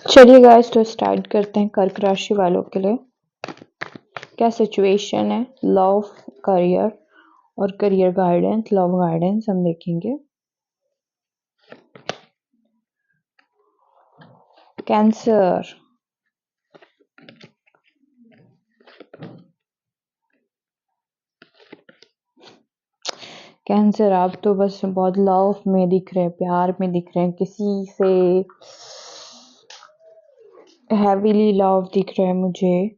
चलिए गाइस तो स्टार्ट करते हैं कर्क राशि वालों के लिए क्या सिचुएशन है। लव, करियर और करियर गाइडेंस, लव गाइडेंस हम देखेंगे। कैंसर, कैंसर आप तो बस बहुत लव में दिख रहे हैं, प्यार में दिख रहे हैं, किसी से हैवीली लव दिख रहा है मुझे।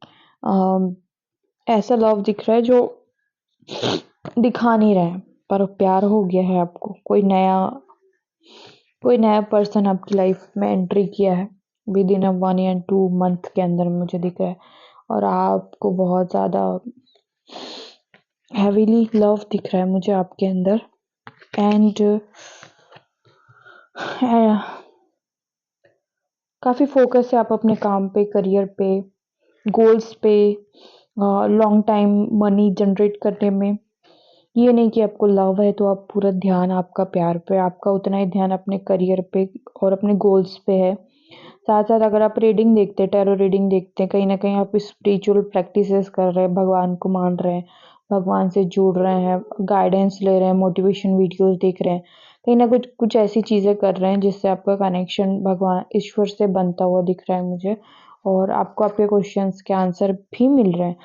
ऐसा लव दिख रहा है जो दिखा नहीं रहा है पर प्यार हो गया है आपको। कोई नया पर्सन आपकी लाइफ में एंट्री किया है विद इन 1 या 2 मंथ के अंदर मुझे दिख रहा है और आपको बहुत ज़्यादा हैवीली लव दिख रहा है मुझे आपके अंदर। एंड काफ़ी फोकस है आप अपने काम पे, करियर पे, गोल्स पे, लॉन्ग टाइम मनी जनरेट करने में। ये नहीं कि आपको लव है तो आप पूरा ध्यान आपका प्यार पे, आपका उतना ही ध्यान अपने करियर पे और अपने गोल्स पे है। साथ साथ अगर आप रीडिंग देखते हैं, टैरो रीडिंग देखते हैं, कहीं ना कहीं आप स्पिरिचुअल प्रैक्टिसेस कर रहे हैं, भगवान को मान रहे हैं, भगवान से जुड़ रहे हैं, गाइडेंस ले रहे हैं, मोटिवेशन वीडियोस देख रहे हैं, कहीं ना कुछ कुछ ऐसी चीज़ें कर रहे हैं जिससे आपका कनेक्शन भगवान ईश्वर से बनता हुआ दिख रहा है मुझे। और आपको आपके क्वेश्चंस के आंसर भी मिल रहे हैं।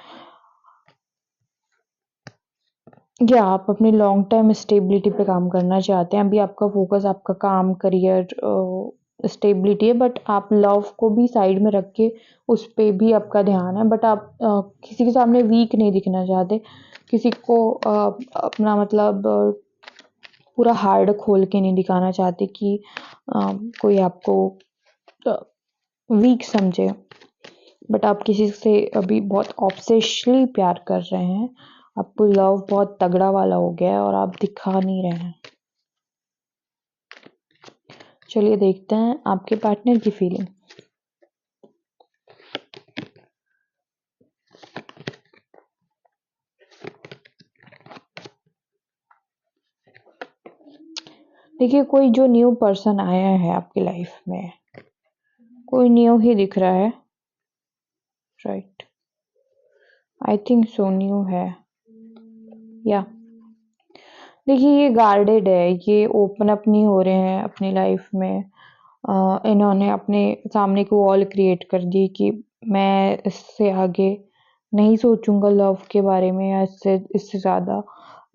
या आप अपनी लॉन्ग टर्म स्टेबिलिटी पे काम करना चाहते हैं। अभी आपका फोकस आपका काम, करियर, स्टेबिलिटी है, बट आप लव को भी साइड में रख के उस पे भी आपका ध्यान है। बट आप किसी के सामने वीक नहीं दिखना चाहते, किसी को अपना मतलब पूरा हार्ड खोल के नहीं दिखाना चाहते कि कोई आपको वीक समझे। बट आप किसी से अभी बहुत ऑब्सेशनली प्यार कर रहे हैं, आपको लव बहुत तगड़ा वाला हो गया है और आप दिखा नहीं रहे हैं। चलिए देखते हैं आपके पार्टनर की फीलिंग। देखिए, कोई जो न्यू पर्सन आया है आपकी लाइफ में, कोई न्यू ही दिख रहा है, right? I think so new है। या देखिए, ये गार्डेड है, ये ओपन अप नहीं हो रहे हैं अपनी लाइफ में। इन्होंने अपने सामने को वॉल क्रिएट कर दी कि मैं इससे आगे नहीं सोचूंगा लव के बारे में, या इससे इससे ज़्यादा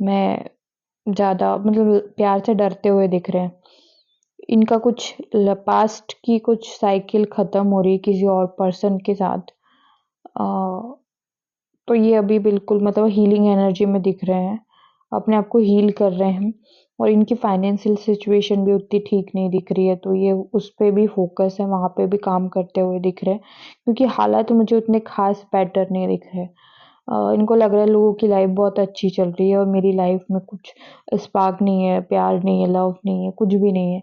मैं ज़्यादा मतलब प्यार से डरते हुए दिख रहे हैं। इनका कुछ पास्ट की कुछ साइकिल ख़त्म हो रही है किसी और पर्सन के साथ। अ, तो ये अभी बिल्कुल मतलब हीलिंग एनर्जी में दिख रहे हैं, अपने आप को हील कर रहे हैं। और इनकी फाइनेंशियल सिचुएशन भी उतनी ठीक नहीं दिख रही है, तो ये उस पे भी फोकस है, वहाँ पे भी काम करते हुए दिख रहे हैं, क्योंकि हालात मुझे उतने खास पैटर्न नहीं दिख रहे। इनको लग रहा है लोगों की लाइफ बहुत अच्छी चल रही है और मेरी लाइफ में कुछ स्पार्क नहीं है, प्यार नहीं है, लव नहीं है, कुछ भी नहीं है।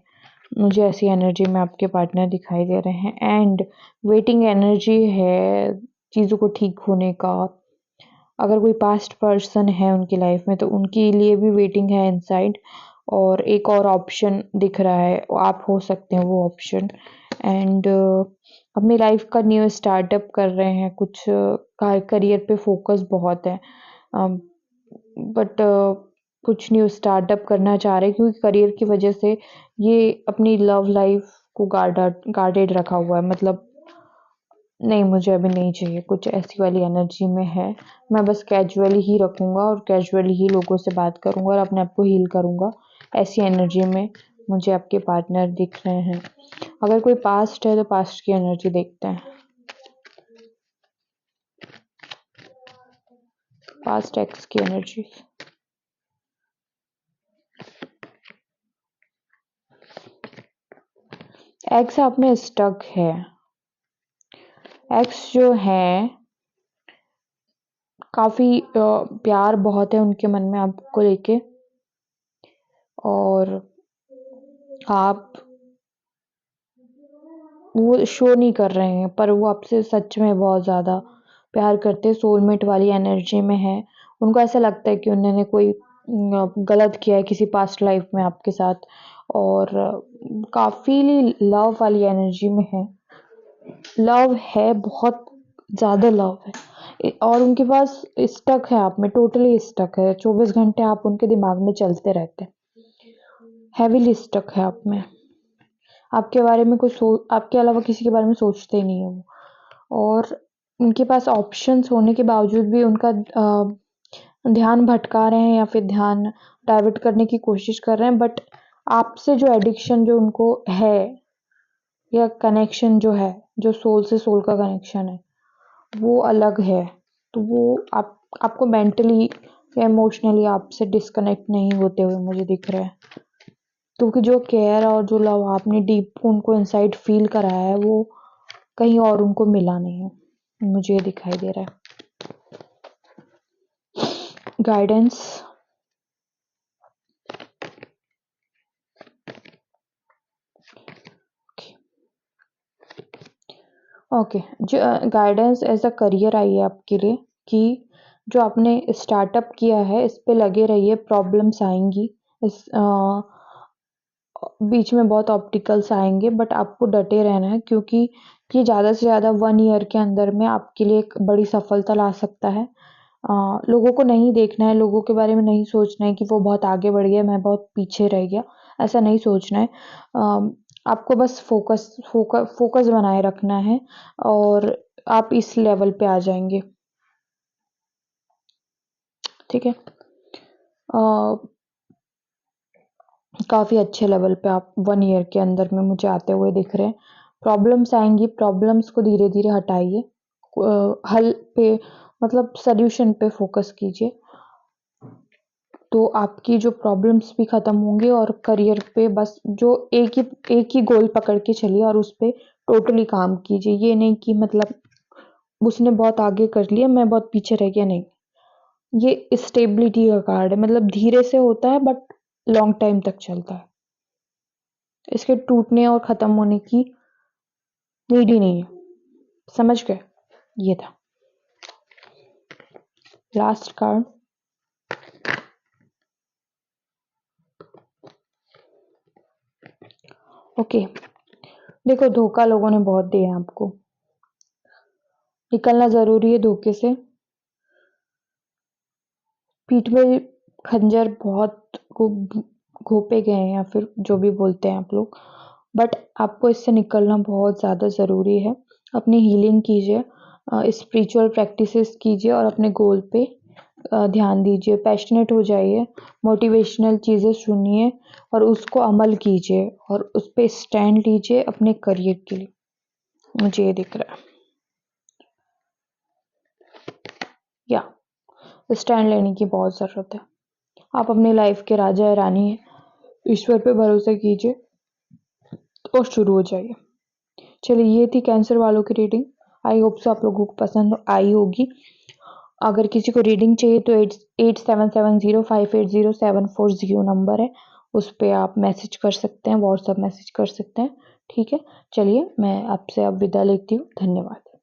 मुझे ऐसी एनर्जी में आपके पार्टनर दिखाई दे रहे हैं। एंड वेटिंग एनर्जी है चीज़ों को ठीक होने का। अगर कोई पास्ट पर्सन है उनकी लाइफ में तो उनके लिए भी वेटिंग है इनसाइड। और एक और ऑप्शन दिख रहा है, आप हो सकते हैं वो ऑप्शन। एंड अपनी लाइफ का न्यू स्टार्टअप कर रहे हैं, कुछ करियर पे फोकस बहुत है, बट कुछ न्यू स्टार्टअप करना चाह रहे हैं क्योंकि करियर की वजह से ये अपनी लव लाइफ को गार्डेड रखा हुआ है। मतलब नहीं, मुझे अभी नहीं चाहिए, कुछ ऐसी वाली एनर्जी में है। मैं बस कैजुअली ही रखूँगा और कैजुअली ही लोगों से बात करूँगा और अपने आप को हील करूँगा। ऐसी एनर्जी में मुझे आपके पार्टनर दिख रहे हैं। अगर कोई पास्ट है तो पास्ट की एनर्जी देखते हैं। पास्ट एक्स की एनर्जी। एक्स आप में स्टक है। एक्स जो है काफ़ी प्यार बहुत है उनके मन में आपको लेके, और आप वो शो नहीं कर रहे हैं पर वो आपसे सच में बहुत ज़्यादा प्यार करते हैं, सोलमेट वाली एनर्जी में है। उनको ऐसा लगता है कि उन्होंने कोई गलत किया है किसी पास्ट लाइफ में आपके साथ, और काफ़ी लव वाली एनर्जी में है। लव है, बहुत ज़्यादा लव है और उनके पास स्टक है आप में, टोटली स्टक है। 24 घंटे आप उनके दिमाग में चलते रहते हैं। हेवीली स्टक है आप में। आपके बारे में आपके अलावा किसी के बारे में सोचते ही नहीं है वो। और उनके पास ऑप्शंस होने के बावजूद भी उनका ध्यान भटका रहे हैं या फिर ध्यान डाइवर्ट करने की कोशिश कर रहे हैं, बट आपसे जो एडिक्शन जो उनको है या कनेक्शन जो है, जो सोल से सोल का कनेक्शन है, वो अलग है। तो वो आपको मेंटली या इमोशनली आपसे डिस्कनेक्ट नहीं होते हुए मुझे दिख रहा है। क्योंकि जो केयर और जो लव आपने डीप उनको इनसाइड फील कराया है, वो कहीं और उनको मिला नहीं है, मुझे ये दिखाई दे रहा है। गाइडेंस, ओके, जो गाइडेंस एज अ करियर आई है आपके लिए कि जो आपने स्टार्टअप किया है इस पे लगे रहिए, प्रॉब्लम्स आएंगी, इस बीच में बहुत ऑब्स्टिकल्स आएंगे, बट आपको डटे रहना है क्योंकि ये ज़्यादा से ज़्यादा 1 ईयर के अंदर में आपके लिए एक बड़ी सफलता ला सकता है। लोगों को नहीं देखना है, लोगों के बारे में नहीं सोचना है कि वो बहुत आगे बढ़ गया, मैं बहुत पीछे रह गया, ऐसा नहीं सोचना है। आपको बस फोकस बनाए रखना है और आप इस लेवल पे आ जाएंगे, ठीक है। काफ़ी अच्छे लेवल पे आप 1 ईयर के अंदर में मुझे आते हुए दिख रहे हैं। प्रॉब्लम्स आएंगी, प्रॉब्लम्स को धीरे धीरे हटाइए, हल पे मतलब सॉल्यूशन पे फोकस कीजिए, तो आपकी जो प्रॉब्लम्स भी खत्म होंगे और करियर पे बस जो एक ही गोल पकड़ के चलिए और उस पे टोटली काम कीजिए। ये नहीं कि मतलब उसने बहुत आगे कर लिया, मैं बहुत पीछे रह गया, नहीं। ये स्टेबिलिटी का कार्ड है, मतलब धीरे से होता है बट लॉन्ग टाइम तक चलता है। इसके टूटने और खत्म होने की नीड ही नहीं है, समझ गए? ये था लास्ट कार्ड। ओके, देखो धोखा लोगों ने बहुत दिया है आपको, निकलना जरूरी है धोखे से। पीठ में खंजर बहुत घोपे गए हैं या फिर जो भी बोलते हैं आप लोग, बट आपको इससे निकलना बहुत ज़्यादा ज़रूरी है। अपनी हीलिंग कीजिए, स्पिरिचुअल प्रैक्टिसेस कीजिए और अपने गोल पे ध्यान दीजिए, पैशनेट हो जाइए, मोटिवेशनल चीज़ें सुनिए और उसको अमल कीजिए और उस पे स्टैंड लीजिए अपने करियर के लिए, मुझे ये दिख रहा है। या स्टैंड लेने की बहुत ज़रूरत है। आप अपनी लाइफ के राजा या रानी हैं, ईश्वर पे भरोसा कीजिए और शुरू हो जाइए। चलिए, ये थी कैंसर वालों की रीडिंग। आई होप सो आप लोगों को पसंद आई होगी। अगर किसी को रीडिंग चाहिए तो 8770580740 नंबर है, उस पर आप मैसेज कर सकते हैं, व्हाट्सएप मैसेज कर सकते हैं, ठीक है। चलिए, मैं आपसे अब विदा लेती हूँ, धन्यवाद।